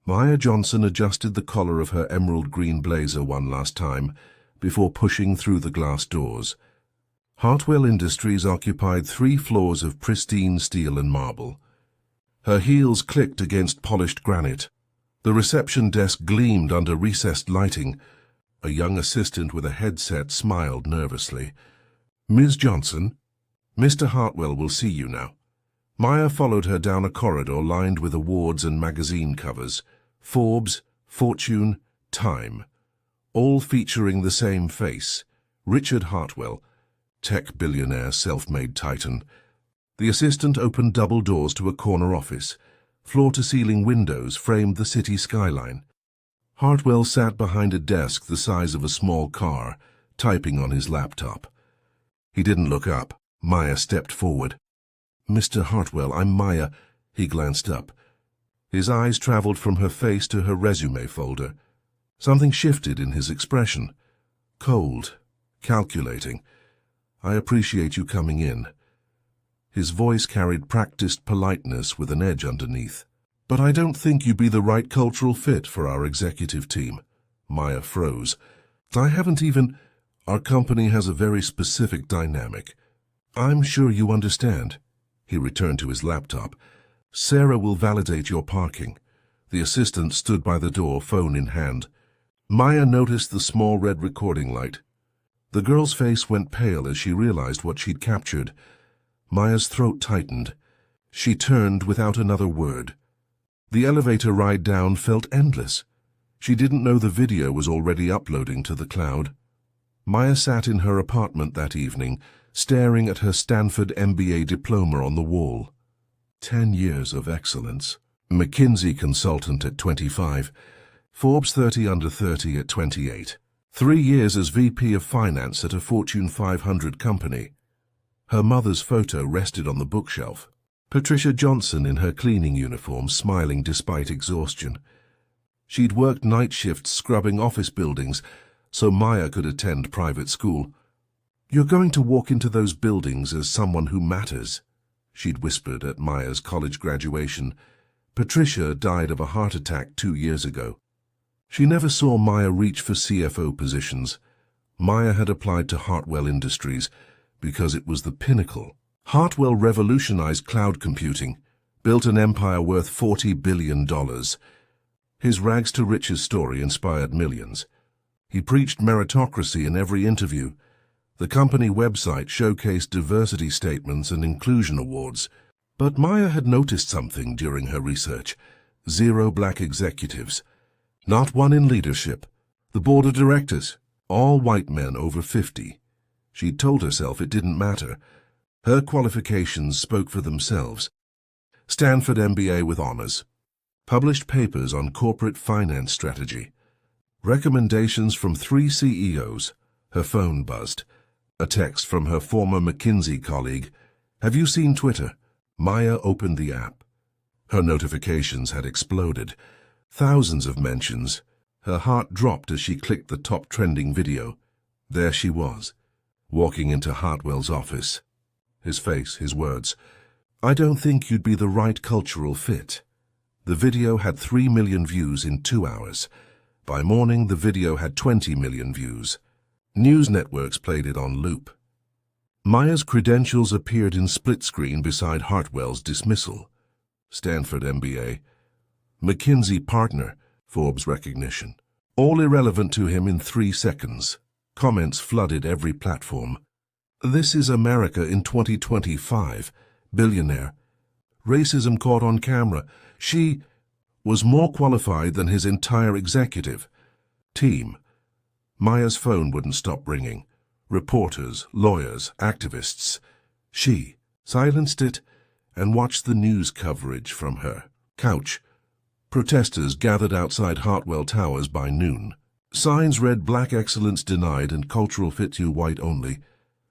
Maya Johnson adjusted the collar of her emerald green blazer one last time before pushing through the glass doors. Hartwell Industries occupied 3 floors of pristine steel and marble. Her heels clicked against polished granite. The reception desk gleamed under recessed lighting. A young assistant with a headset smiled nervously. "Ms. Johnson, Mr. Hartwell will see you now." Maya followed her down a corridor lined with awards and magazine covers. Forbes, Fortune, Time. All featuring the same face, Richard Hartwell, tech billionaire, self-made titan. The assistant opened double doors to a corner office. Floor-to-ceiling windows framed the city skyline. Hartwell sat behind a desk the size of a small car, typing on his laptop. He didn't look up. Maya stepped forward. "Mr. Hartwell, I'm Maya." He glanced up. His eyes traveled from her face to her resume folder. Something shifted in his expression. Cold, calculating. "I appreciate you coming in." His voice carried practiced politeness with an edge underneath. "But I don't think you'd be the right cultural fit for our executive team." Maya froze. "I haven't even... Our company has a very specific dynamic. I'm sure you understand." He returned to his laptop. "Sarah will validate your parking." The assistant stood by the door, phone in hand. Maya noticed the small red recording light. The girl's face went pale as she realized what she'd captured. Maya's throat tightened. She turned without another word. The elevator ride down felt endless. She didn't know the video was already uploading to the cloud. Maya sat in her apartment that evening, staring at her Stanford MBA diploma on the wall. 10 years of excellence. McKinsey consultant at 25. Forbes 30 under 30 at 28. 3 years as VP of Finance at a Fortune 500 company. Her mother's photo rested on the bookshelf. Patricia Johnson in her cleaning uniform, smiling despite exhaustion. She'd worked night shifts scrubbing office buildings so Maya could attend private school. "You're going to walk into those buildings as someone who matters," she'd whispered at Maya's college graduation. Patricia died of a heart attack 2 years ago. She never saw Maya reach for CFO positions. Maya had applied to Hartwell Industries because it was the pinnacle. Hartwell revolutionized cloud computing, built an empire worth $40 billion. His rags-to-riches story inspired millions. He preached meritocracy in every interview. The company website showcased diversity statements and inclusion awards. But Maya had noticed something during her research. 0 black executives. Not one in leadership. The board of directors, all white men over 50. She'd told herself it didn't matter. Her qualifications spoke for themselves. Stanford MBA with honors. Published papers on corporate finance strategy. Recommendations from 3 CEOs. Her phone buzzed. A text from her former McKinsey colleague. "Have you seen Twitter?" Maya opened the app. Her notifications had exploded. Thousands of mentions. Her heart dropped as she clicked the top trending video. There she was, walking into Hartwell's office. His face, his words. "I don't think you'd be the right cultural fit." The video had 3 million views in 2 hours. By morning, the video had 20 million views. News networks played it on loop. Maya's credentials appeared in split screen beside Hartwell's dismissal. Stanford MBA. McKinsey partner, Forbes recognition. All irrelevant to him in 3 seconds. Comments flooded every platform. "This is America in 2025. Billionaire. Racism caught on camera. She was more qualified than his entire executive team." Maya's phone wouldn't stop ringing. Reporters, lawyers, activists. She silenced it and watched the news coverage from her couch. Protesters gathered outside Hartwell Towers by noon. Signs read "Black excellence denied" and "Cultural fit to white only."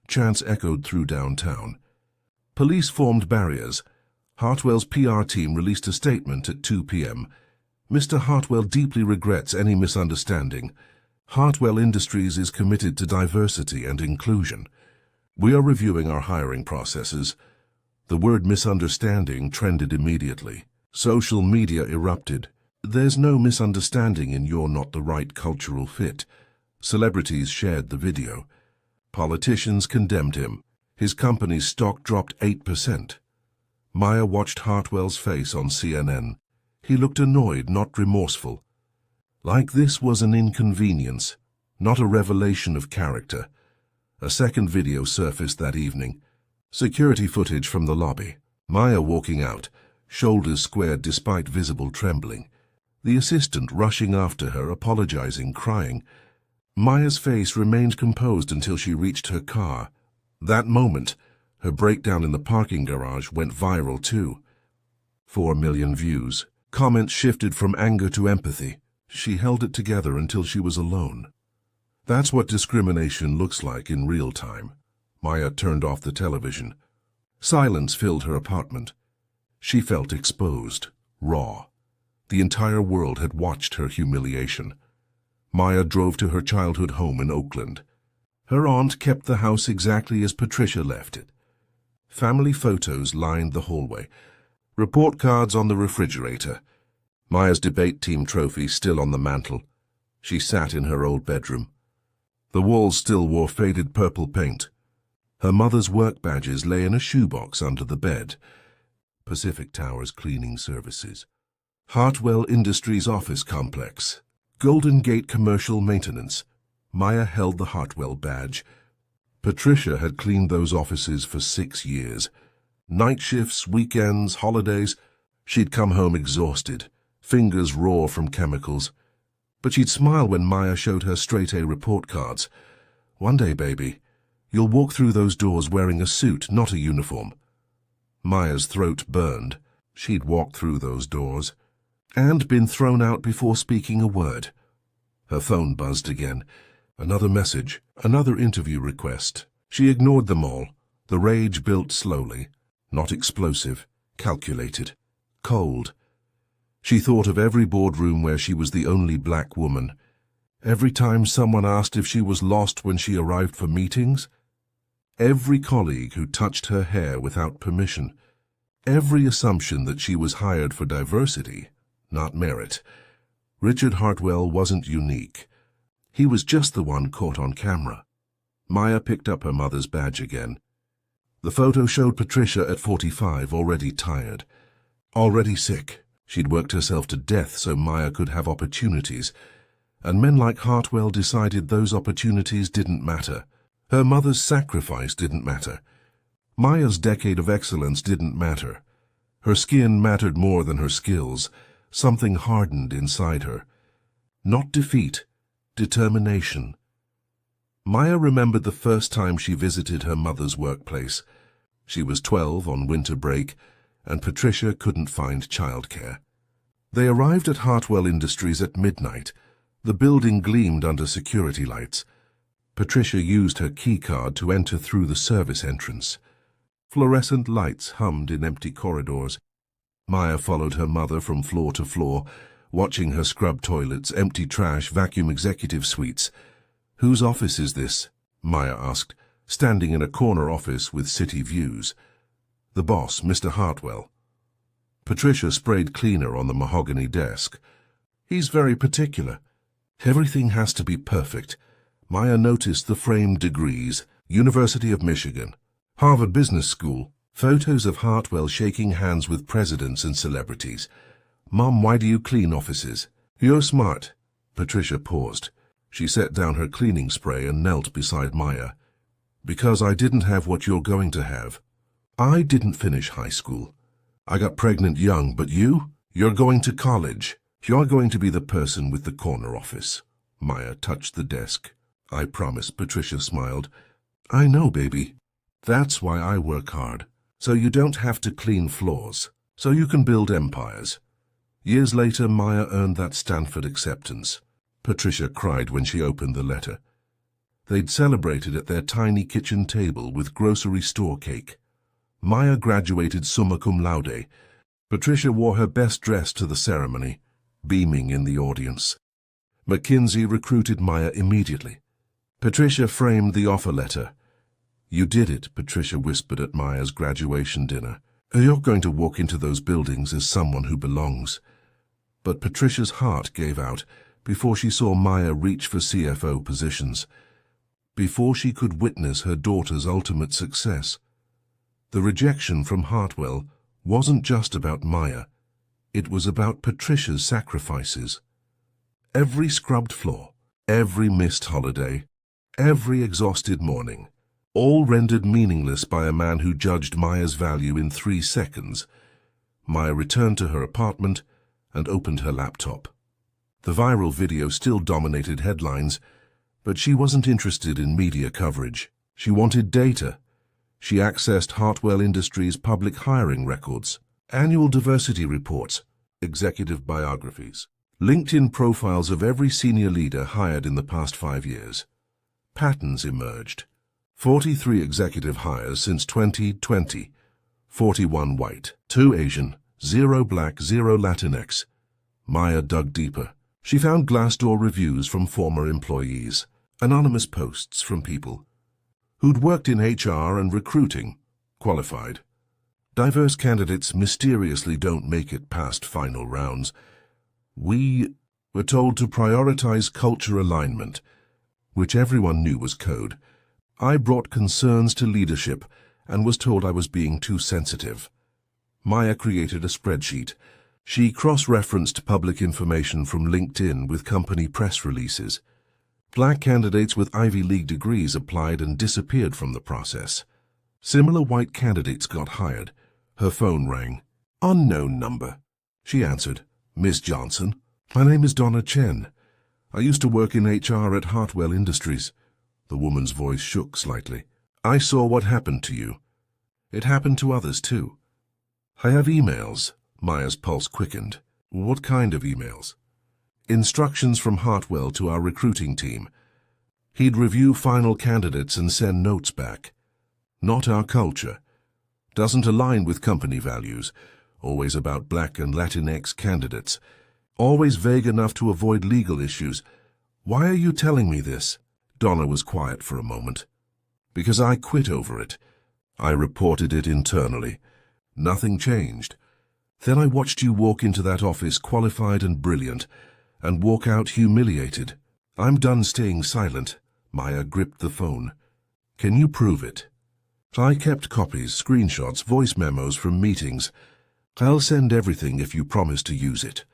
Chants echoed through downtown. Police formed barriers. Hartwell's PR team released a statement at 2 p.m. "Mr. Hartwell deeply regrets any misunderstanding. Hartwell Industries is committed to diversity and inclusion. We are reviewing our hiring processes." The word misunderstanding trended immediately. Social media erupted. There's no misunderstanding in you're not the right cultural fit. Celebrities shared the video. Politicians condemned him. His company's stock dropped 8%. Maya watched Hartwell's face on CNN. He looked annoyed, not remorseful. Like this was an inconvenience, not a revelation of character. A second video surfaced that evening. Security footage from the lobby. Maya walking out, shoulders squared despite visible trembling. The assistant rushing after her, apologizing, crying. Maya's face remained composed until she reached her car. That moment, her breakdown in the parking garage went viral too. 4 million views. Comments shifted from anger to empathy. She held it together until she was alone. That's what discrimination looks like in real time. Maya turned off the television. Silence filled her apartment. She felt exposed, raw. The entire world had watched her humiliation. Maya drove to her childhood home in Oakland. Her aunt kept the house exactly as Patricia left it. Family photos lined the hallway. Report cards on the refrigerator. Maya's debate team trophy still on the mantel. She sat in her old bedroom. The walls still wore faded purple paint. Her mother's work badges lay in a shoebox under the bed. Pacific Towers Cleaning Services. Hartwell Industries Office Complex. Golden Gate Commercial Maintenance. Maya held the Hartwell badge. Patricia had cleaned those offices for 6 years. Night shifts, weekends, holidays. She'd come home exhausted, fingers raw from chemicals. But she'd smile when Maya showed her straight-A report cards. One day, baby, you'll walk through those doors wearing a suit, not a uniform. Maya's throat burned. She'd walked through those doors and been thrown out before speaking a word. Her phone buzzed again. Another message, another interview request. She ignored them all. The rage built slowly, not explosive, calculated, cold. She thought of every boardroom where she was the only black woman. Every time someone asked if she was lost when she arrived for meetings. Every colleague who touched her hair without permission. Every assumption that she was hired for diversity, not merit. Richard Hartwell wasn't unique. He was just the one caught on camera. Maya picked up her mother's badge again. The photo showed Patricia at 45, already tired, already sick. She'd worked herself to death so Maya could have opportunities, and men like Hartwell decided those opportunities didn't matter. Her mother's sacrifice didn't matter. Maya's decade of excellence didn't matter. Her skin mattered more than her skills. Something hardened inside her. Not defeat, determination. Maya remembered the first time she visited her mother's workplace. She was 12 on winter break, and Patricia couldn't find childcare. They arrived at Hartwell Industries at midnight. The building gleamed under security lights. Patricia used her key card to enter through the service entrance. Fluorescent lights hummed in empty corridors. Maya followed her mother from floor to floor, watching her scrub toilets, empty trash, vacuum executive suites. "Whose office is this?" Maya asked, standing in a corner office with city views. "The boss, Mr. Hartwell." Patricia sprayed cleaner on the mahogany desk. "He's very particular. Everything has to be perfect." Maya noticed the framed degrees: University of Michigan, Harvard Business School, photos of Hartwell shaking hands with presidents and celebrities. "Mom, why do you clean offices?" "You're smart." Patricia paused. She set down her cleaning spray and knelt beside Maya. "Because I didn't have what you're going to have. I didn't finish high school. I got pregnant young, but you're going to college. You're going to be the person with the corner office." Maya touched the desk. "I promise," Patricia smiled. "I know, baby. That's why I work hard. So you don't have to clean floors. So you can build empires." Years later, Maya earned that Stanford acceptance. Patricia cried when she opened the letter. They'd celebrated at their tiny kitchen table with grocery store cake. Maya graduated summa cum laude. Patricia wore her best dress to the ceremony, beaming in the audience. McKinsey recruited Maya immediately. Patricia framed the offer letter. "You did it," Patricia whispered at Maya's graduation dinner. "You're going to walk into those buildings as someone who belongs." But Patricia's heart gave out before she saw Maya reach for CFO positions, before she could witness her daughter's ultimate success. The rejection from Hartwell wasn't just about Maya. It was about Patricia's sacrifices. Every scrubbed floor, every missed holiday, every exhausted morning, all rendered meaningless by a man who judged Maya's value in 3 seconds. Maya returned to her apartment and opened her laptop. The viral video still dominated headlines, but she wasn't interested in media coverage. She wanted data. She accessed Hartwell Industries' public hiring records, annual diversity reports, executive biographies, LinkedIn profiles of every senior leader hired in the past 5 years. Patterns emerged. 43 executive hires since 2020, 41 white, 2 Asian, 0 black, 0 Latinx. Maya dug deeper. She found Glassdoor reviews from former employees, anonymous posts from people who'd worked in HR and recruiting, qualified. Diverse candidates mysteriously don't make it past final rounds. We were told to prioritize culture alignment, which everyone knew was code. I brought concerns to leadership and was told I was being too sensitive. Maya created a spreadsheet. She cross-referenced public information from LinkedIn with company press releases. Black candidates with Ivy League degrees applied and disappeared from the process. Similar white candidates got hired. Her phone rang. Unknown number. She answered. Miss Johnson, my name is Donna Chen. I used to work in HR at Hartwell Industries. The woman's voice shook slightly. I saw what happened to you. It happened to others too. I have emails. Maya's pulse quickened. What kind of emails? Instructions from Hartwell to our recruiting team. He'd review final candidates and send notes back. Not our culture. Doesn't align with company values. Always about Black and Latinx candidates. Always vague enough to avoid legal issues. Why are you telling me this? Donna was quiet for a moment. Because I quit over it. I reported it internally. Nothing changed. Then I watched you walk into that office qualified and brilliant, and walk out humiliated. I'm done staying silent. Maya gripped the phone. Can you prove it? I kept copies, screenshots, voice memos from meetings. I'll send everything if you promise to use it.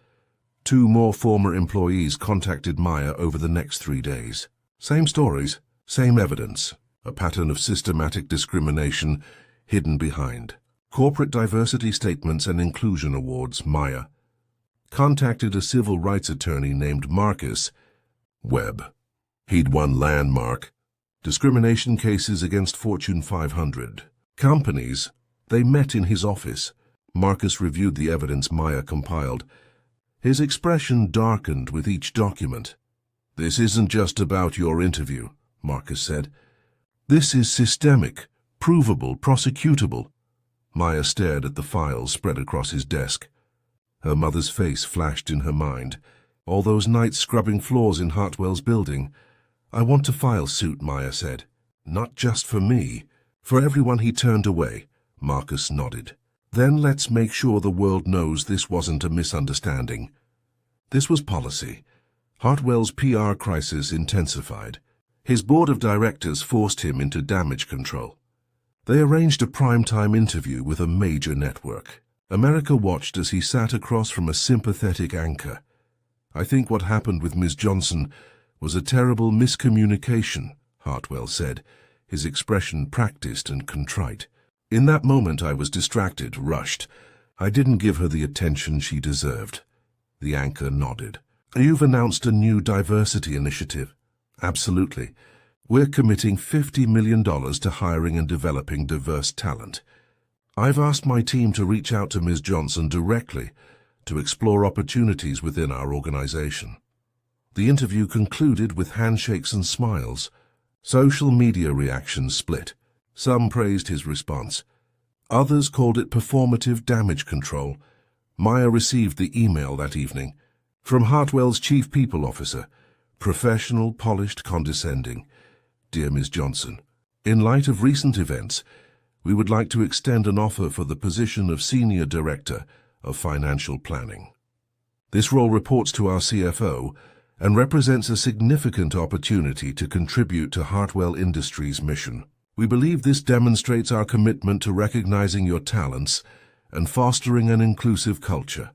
2 more former employees contacted Maya over the next 3 days. Same stories, same evidence. A pattern of systematic discrimination hidden behind. Corporate diversity statements and inclusion awards. Maya contacted a civil rights attorney named Marcus Webb. He'd won landmark discrimination cases against Fortune 500 companies. They met in his office. Marcus reviewed the evidence Maya compiled. His expression darkened with each document. This isn't just about your interview, Marcus said. This is systemic, provable, prosecutable. Maya stared at the files spread across his desk. Her mother's face flashed in her mind. All those nights scrubbing floors in Hartwell's building. I want to file suit, Maya said. Not just for me. For everyone. He turned away. Marcus nodded. Then let's make sure the world knows this wasn't a misunderstanding. This was policy. Hartwell's PR crisis intensified. His board of directors forced him into damage control. They arranged a primetime interview with a major network. America watched as he sat across from a sympathetic anchor. I think what happened with Ms. Johnson was a terrible miscommunication, Hartwell said, his expression practiced and contrite. In that moment I was distracted, rushed. I didn't give her the attention she deserved. The anchor nodded. You've announced a new diversity initiative. Absolutely. We're committing $50 million to hiring and developing diverse talent. I've asked my team to reach out to Ms. Johnson directly to explore opportunities within our organization. The interview concluded with handshakes and smiles. Social media reactions split. Some praised his response. Others called it performative damage control. Maya received the email that evening from Hartwell's chief people officer. Professional, polished, condescending. Dear Ms. Johnson, in light of recent events, we would like to extend an offer for the position of Senior Director of Financial Planning. This role reports to our CFO and represents a significant opportunity to contribute to Hartwell Industries' mission. We believe this demonstrates our commitment to recognizing your talents and fostering an inclusive culture.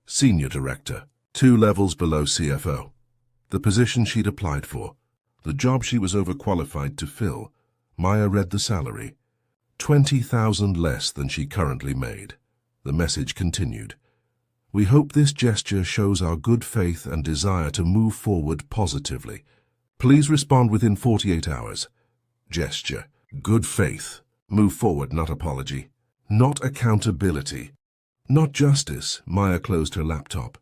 Senior Director, 2 levels below CFO. The position she'd applied for. The job she was overqualified to fill. Maya read the salary. $20,000 less than she currently made. The message continued. We hope this gesture shows our good faith and desire to move forward positively. Please respond within 48 hours. Gesture. Good faith. Move forward, not apology. Not accountability. Not justice. Maya closed her laptop.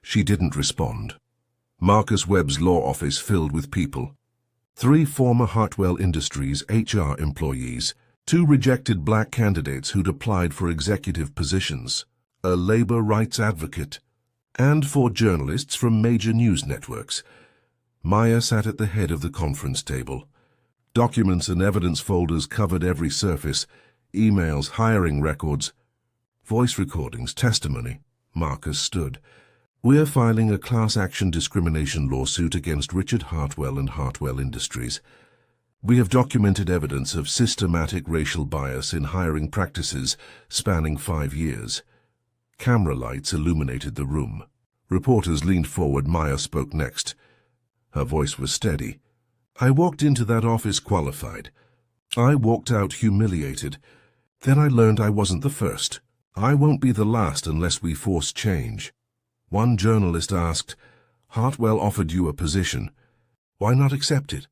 She didn't respond. Marcus Webb's law office filled with people. 3 former Hartwell Industries HR employees, 2 rejected black candidates who'd applied for executive positions, a labor rights advocate, and 4 journalists from major news networks. Maya sat at the head of the conference table. Documents and evidence folders covered every surface, emails, hiring records, voice recordings, testimony. Marcus stood. We're filing a class action discrimination lawsuit against Richard Hartwell and Hartwell Industries. We have documented evidence of systematic racial bias in hiring practices spanning 5 years. Camera lights illuminated the room. Reporters leaned forward. Maya spoke next. Her voice was steady. I walked into that office qualified. I walked out humiliated. Then I learned I wasn't the first. I won't be the last unless we force change. One journalist asked, Hartwell offered you a position. Why not accept it?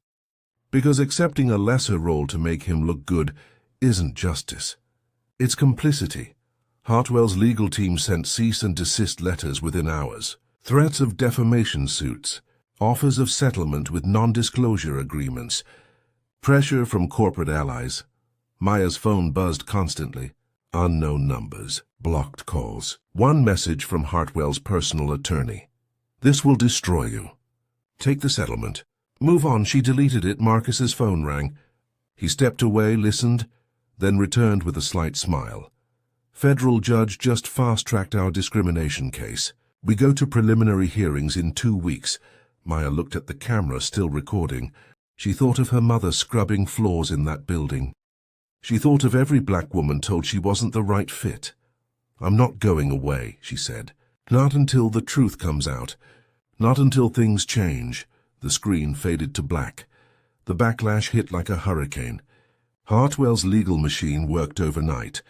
Because accepting a lesser role to make him look good isn't justice. It's complicity. Hartwell's legal team sent cease and desist letters within hours, threats of defamation suits, offers of settlement with non-disclosure agreements, pressure from corporate allies. Maya's phone buzzed constantly. Unknown numbers, blocked calls. One message from Hartwell's personal attorney. This will destroy you. Take the settlement. Move on. She deleted it. Marcus's phone rang. He stepped away, listened, then returned with a slight smile. Federal judge just fast-tracked our discrimination case. We go to preliminary hearings in 2 weeks. Maya looked at the camera, still recording. She thought of her mother scrubbing floors in that building. She thought of every black woman told she wasn't the right fit. I'm not going away, she said. Not until the truth comes out. Not until things change. The screen faded to black. The backlash hit like a hurricane. Hartwell's legal machine worked overnight.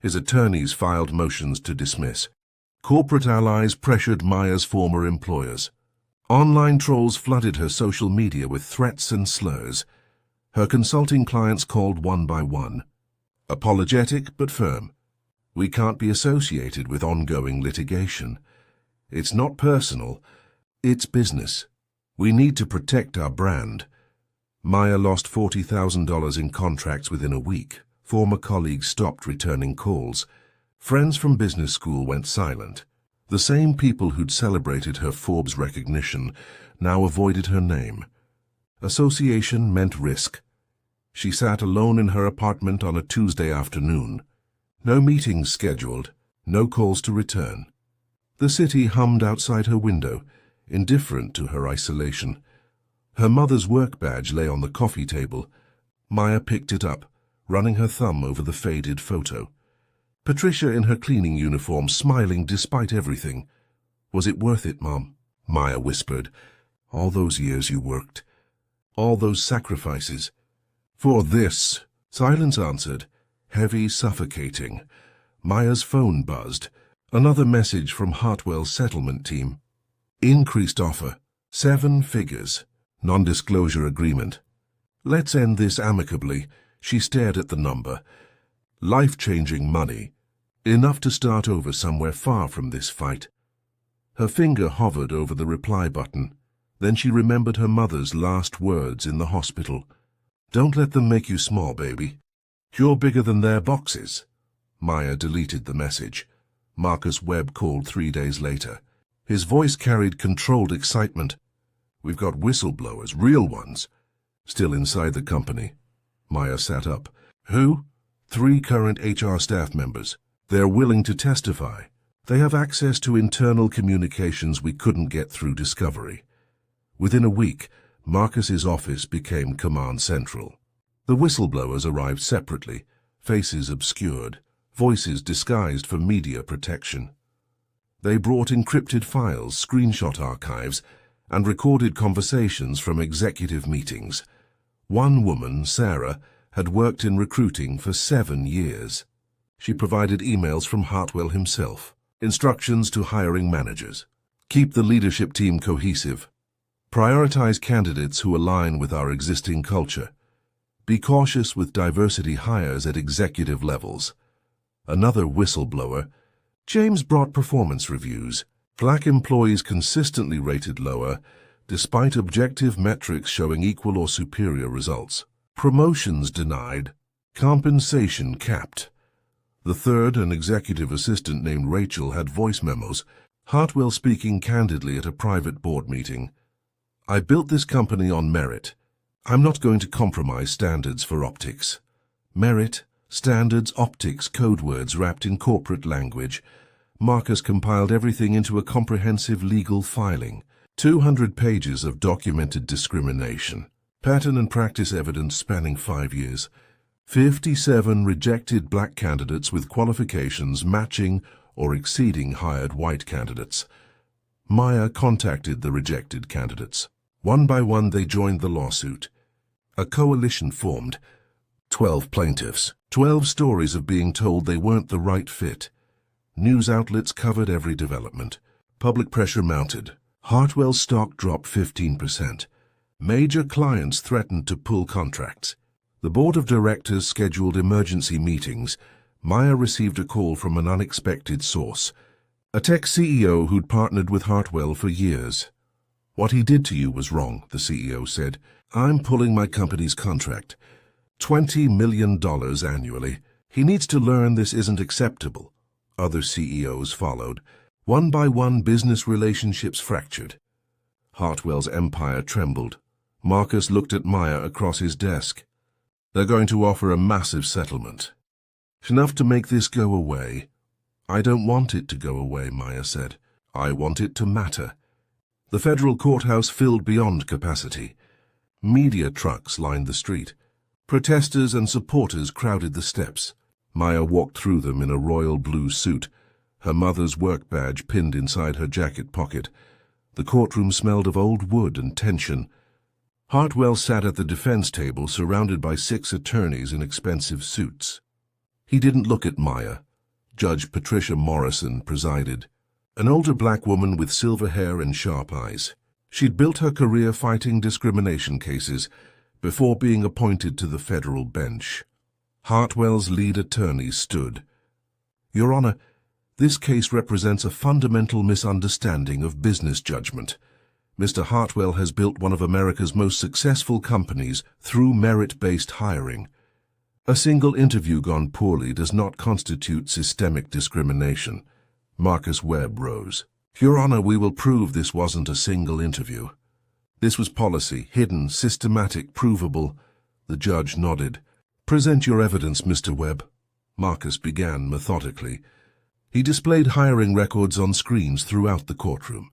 His attorneys filed motions to dismiss. Corporate allies pressured Maya's former employers. Online trolls flooded her social media with threats and slurs. Her consulting clients called one by one. Apologetic but firm. We can't be associated with ongoing litigation. It's not personal. It's business. We need to protect our brand. Maya lost $40,000 in contracts within a week. Former colleagues stopped returning calls. Friends from business school went silent. The same people who'd celebrated her Forbes recognition now avoided her name. Association meant risk. She sat alone in her apartment on a Tuesday afternoon. No meetings scheduled, no calls to return. The city hummed outside her window, indifferent to her isolation. Her mother's work badge lay on the coffee table. Maya picked it up, running her thumb over the faded photo. Patricia in her cleaning uniform, smiling despite everything. Was it worth it, Mom? Maya whispered. All those years you worked. All those sacrifices. For this, silence answered, heavy, suffocating. Maya's phone buzzed. Another message from Hartwell's settlement team. Increased offer. 7 figures. Non-disclosure agreement. Let's end this amicably. She stared at the number. Life-changing money. Enough to start over somewhere far from this fight. Her finger hovered over the reply button. Then she remembered her mother's last words in the hospital. Don't let them make you small, baby. You're bigger than their boxes. Maya deleted the message. Marcus Webb called 3 days later. His voice carried controlled excitement. We've got whistleblowers, real ones, still inside the company. Maya sat up. Who? 3 current HR staff members. They're willing to testify. They have access to internal communications we couldn't get through discovery. Within a week, Marcus's office became command central. The whistleblowers arrived separately, faces obscured, voices disguised for media protection. They brought encrypted files, screenshot archives, and recorded conversations from executive meetings. One woman, Sarah, had worked in recruiting for 7 years. She provided emails from Hartwell himself, instructions to hiring managers. Keep the leadership team cohesive. Prioritize candidates who align with our existing culture. Be cautious with diversity hires at executive levels. Another whistleblower, James brought performance reviews. Black employees consistently rated lower, despite objective metrics showing equal or superior results. Promotions denied. Compensation capped. The third, an executive assistant named Rachel, had voice memos. Hartwell speaking candidly at a private board meeting. I built this company on merit. I'm not going to compromise standards for optics. Merit, standards, optics, code words wrapped in corporate language. Marcus compiled everything into a comprehensive legal filing. 200 pages of documented discrimination. Pattern and practice evidence spanning 5 years. 57 rejected black candidates with qualifications matching or exceeding hired white candidates. Maya contacted the rejected candidates. One by one they joined the lawsuit. A coalition formed. 12 plaintiffs. 12 stories of being told they weren't the right fit. News outlets covered every development. Public pressure mounted. Hartwell's stock dropped 15%. Major clients threatened to pull contracts. The board of directors scheduled emergency meetings. Maya received a call from an unexpected source. A tech CEO who'd partnered with Hartwell for years. What he did to you was wrong, the CEO said. I'm pulling my company's contract. $20 million annually. He needs to learn this isn't acceptable. Other CEOs followed. One by one, business relationships fractured. Hartwell's empire trembled. Marcus looked at Maya across his desk. They're going to offer a massive settlement. Enough to make this go away. I don't want it to go away, Maya said. I want it to matter. The federal courthouse filled beyond capacity. Media trucks lined the street. Protesters and supporters crowded the steps. Maya walked through them in a royal blue suit, her mother's work badge pinned inside her jacket pocket. The courtroom smelled of old wood and tension. Hartwell sat at the defense table surrounded by 6 attorneys in expensive suits. He didn't look at Maya. Judge Patricia Morrison presided, an older black woman with silver hair and sharp eyes. She'd built her career fighting discrimination cases before being appointed to the federal bench. Hartwell's lead attorney stood. Your Honor, this case represents a fundamental misunderstanding of business judgment. Mr. Hartwell has built one of America's most successful companies through merit-based hiring. A single interview gone poorly does not constitute systemic discrimination. Marcus Webb rose. Your Honor, we will prove this wasn't a single interview. This was policy, hidden, systematic, provable. The judge nodded. Present your evidence, Mr. Webb. Marcus began methodically. He displayed hiring records on screens throughout the courtroom.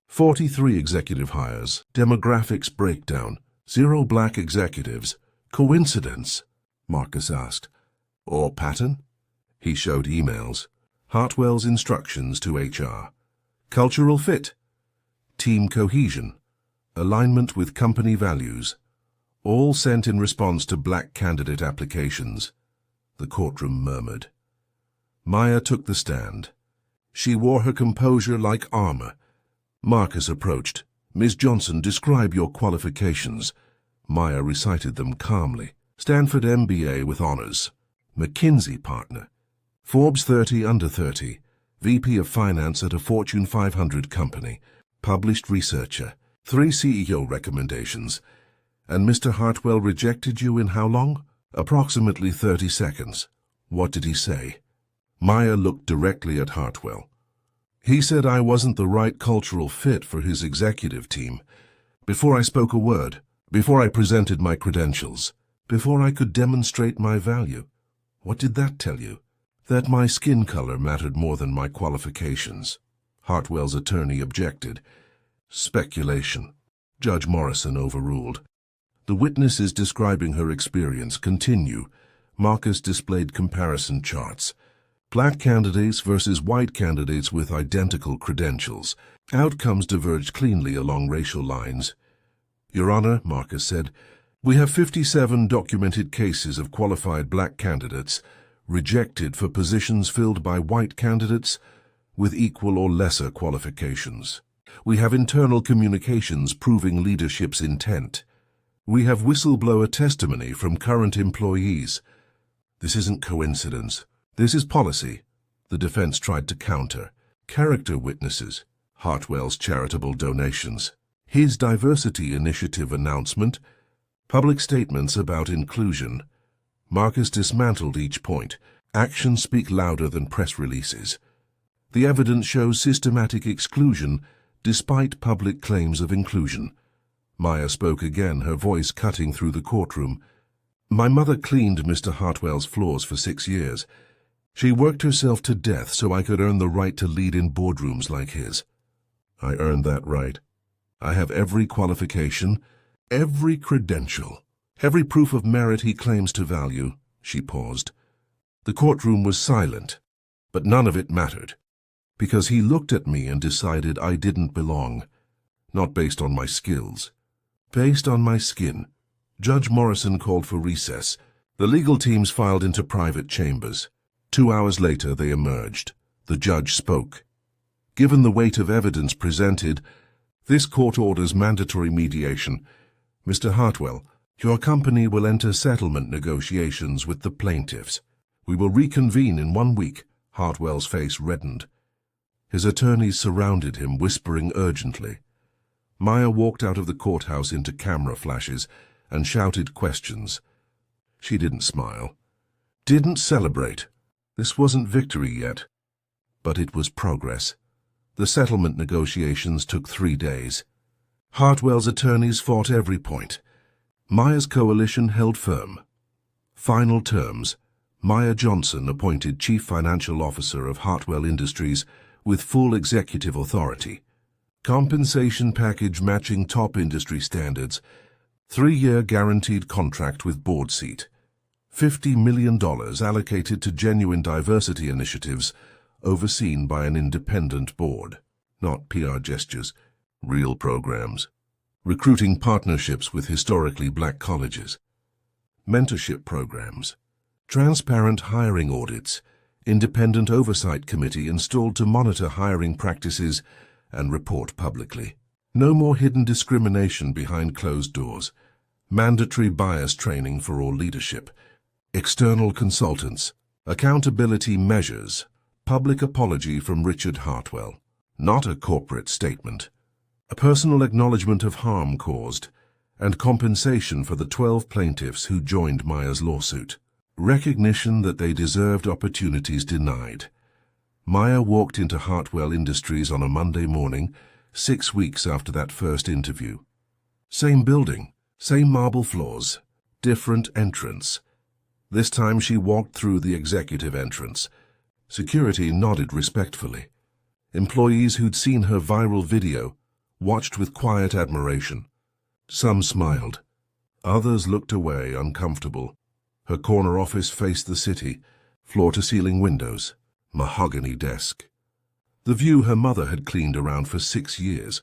43 executive hires, demographics breakdown, 0 black executives. Coincidence? Marcus asked. Or pattern? He showed emails. Hartwell's instructions to HR. Cultural fit. Team cohesion. Alignment with company values. All sent in response to black candidate applications. The courtroom murmured. Maya took the stand. She wore her composure like armor. Marcus approached. Ms. Johnson, describe your qualifications. Maya recited them calmly. Stanford MBA with honors. McKinsey partner. Forbes 30 under 30. VP of Finance at a Fortune 500 company. Published researcher. 3 CEO recommendations. And Mr. Hartwell rejected you in how long? Approximately 30 seconds. What did he say? Maya looked directly at Hartwell. He said I wasn't the right cultural fit for his executive team. Before I spoke a word, before I presented my credentials, before I could demonstrate my value. What did that tell you? That my skin color mattered more than my qualifications. Hartwell's attorney objected. Speculation. Judge Morrison overruled. The witnesses describing her experience continue. Marcus displayed comparison charts. Black candidates versus white candidates with identical credentials. Outcomes diverged cleanly along racial lines. Your Honor, Marcus said, we have 57 documented cases of qualified black candidates rejected for positions filled by white candidates with equal or lesser qualifications. We have internal communications proving leadership's intent. We have whistleblower testimony from current employees. This isn't coincidence. This is policy. The defense tried to counter. Character witnesses. Hartwell's charitable donations. His diversity initiative announcement. Public statements about inclusion. Marcus dismantled each point. Actions speak louder than press releases. The evidence shows systematic exclusion despite public claims of inclusion. Maya spoke again, her voice cutting through the courtroom. My mother cleaned Mr. Hartwell's floors for 6 years. She worked herself to death so I could earn the right to lead in boardrooms like his. I earned that right. I have every qualification, every credential, every proof of merit he claims to value. She paused. The courtroom was silent, but none of it mattered, because he looked at me and decided I didn't belong, not based on my skills, based on my skin. Judge Morrison called for recess. The legal teams filed into private chambers. 2 hours later, they emerged. The judge spoke. Given the weight of evidence presented, this court orders mandatory mediation. Mr. Hartwell, your company will enter settlement negotiations with the plaintiffs. We will reconvene in 1 week. Hartwell's face reddened. His attorneys surrounded him, whispering urgently. Maya walked out of the courthouse into camera flashes and shouted questions. She didn't smile, didn't celebrate. This wasn't victory yet, but it was progress. The settlement negotiations took 3 days. Hartwell's attorneys fought every point. Maya's coalition held firm. Final terms. Maya Johnson appointed Chief Financial Officer of Hartwell Industries with full executive authority. Compensation package matching top industry standards. 3-year guaranteed contract with board seat. $50 million allocated to genuine diversity initiatives overseen by an independent board. Not PR gestures, real programs. Recruiting partnerships with historically black colleges. Mentorship programs. Transparent hiring audits. Independent oversight committee installed to monitor hiring practices and report publicly. No more hidden discrimination behind closed doors. Mandatory bias training for all leadership. External consultants. Accountability measures. Public apology from Richard Hartwell. Not a corporate statement. A personal acknowledgement of harm caused, and compensation for the 12 plaintiffs who joined Maya's lawsuit. Recognition that they deserved opportunities denied. Maya walked into Hartwell Industries on a Monday morning, 6 weeks after that first interview. Same building, same marble floors, different entrance. This time she walked through the executive entrance. Security nodded respectfully. Employees who'd seen her viral video watched with quiet admiration. Some smiled. Others looked away, uncomfortable. Her corner office faced the city, floor-to-ceiling windows, mahogany desk. The view her mother had cleaned around for 6 years.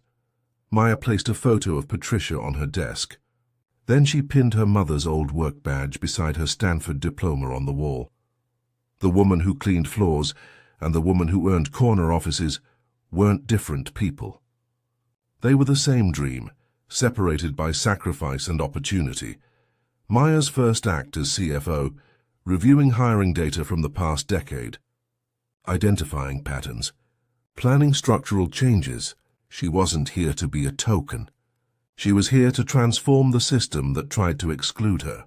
Maya placed a photo of Patricia on her desk. Then she pinned her mother's old work badge beside her Stanford diploma on the wall. The woman who cleaned floors and the woman who earned corner offices weren't different people. They were the same dream, separated by sacrifice and opportunity. Maya's first act as CFO, reviewing hiring data from the past decade, identifying patterns, planning structural changes. She wasn't here to be a token. She was here to transform the system that tried to exclude her.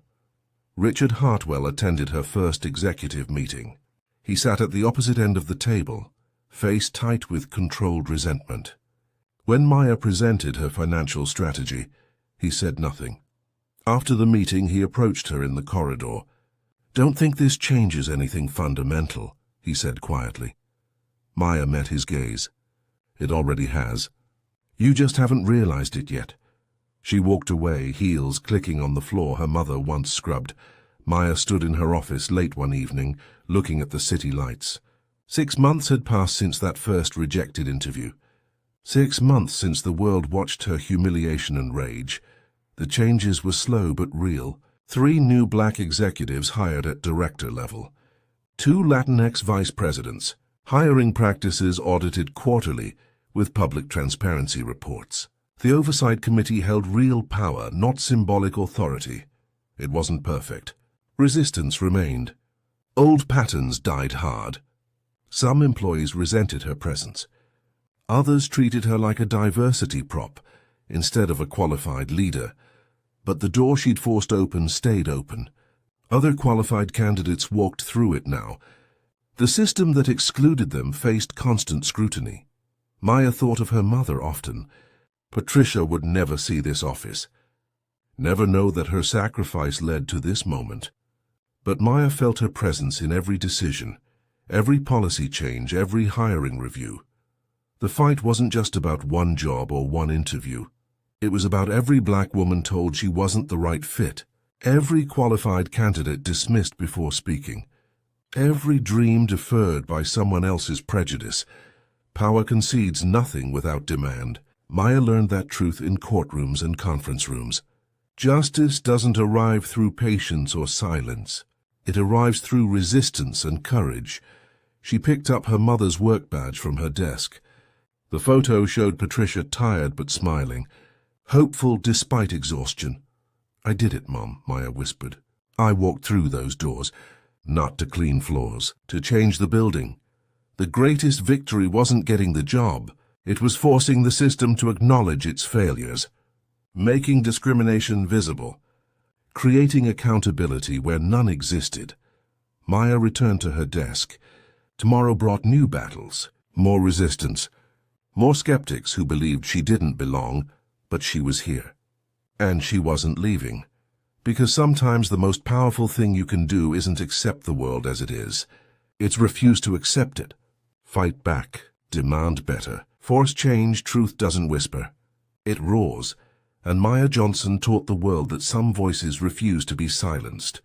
Richard Hartwell attended her first executive meeting. He sat at the opposite end of the table, face tight with controlled resentment. When Maya presented her financial strategy, he said nothing. After the meeting, he approached her in the corridor. "Don't think this changes anything fundamental," he said quietly. Maya met his gaze. It already has. You just haven't realized it yet. She walked away, heels clicking on the floor her mother once scrubbed. Maya stood in her office late one evening, looking at the city lights. 6 months had passed since that first rejected interview. 6 months since the world watched her humiliation and rage. The changes were slow but real. 3 new black executives hired at director level. 2 Latinx vice presidents. Hiring practices audited quarterly, with public transparency reports. The Oversight Committee held real power, not symbolic authority. It wasn't perfect. Resistance remained. Old patterns died hard. Some employees resented her presence. Others treated her like a diversity prop, instead of a qualified leader. But the door she'd forced open stayed open. Other qualified candidates walked through it now. The system that excluded them faced constant scrutiny. Maya thought of her mother often. Patricia would never see this office, never know that her sacrifice led to this moment. But Maya felt her presence in every decision, every policy change, every hiring review. The fight wasn't just about one job or one interview. It was about every black woman told she wasn't the right fit, every qualified candidate dismissed before speaking, every dream deferred by someone else's prejudice. Power concedes nothing without demand. Maya learned that truth in courtrooms and conference rooms. Justice doesn't arrive through patience or silence. It arrives through resistance and courage. She picked up her mother's work badge from her desk. The photo showed Patricia tired but smiling, hopeful despite exhaustion. I did it, Mom, Maya whispered. I walked through those doors, not to clean floors, to change the building. The greatest victory wasn't getting the job. It was forcing the system to acknowledge its failures, making discrimination visible, creating accountability where none existed. Maya returned to her desk. Tomorrow brought new battles, more resistance, more skeptics who believed she didn't belong, but she was here. And she wasn't leaving. Because sometimes the most powerful thing you can do isn't accept the world as it is. It's refuse to accept it. Fight back. Demand better. Force change. Truth doesn't whisper. It roars. And Maya Johnson taught the world that some voices refuse to be silenced.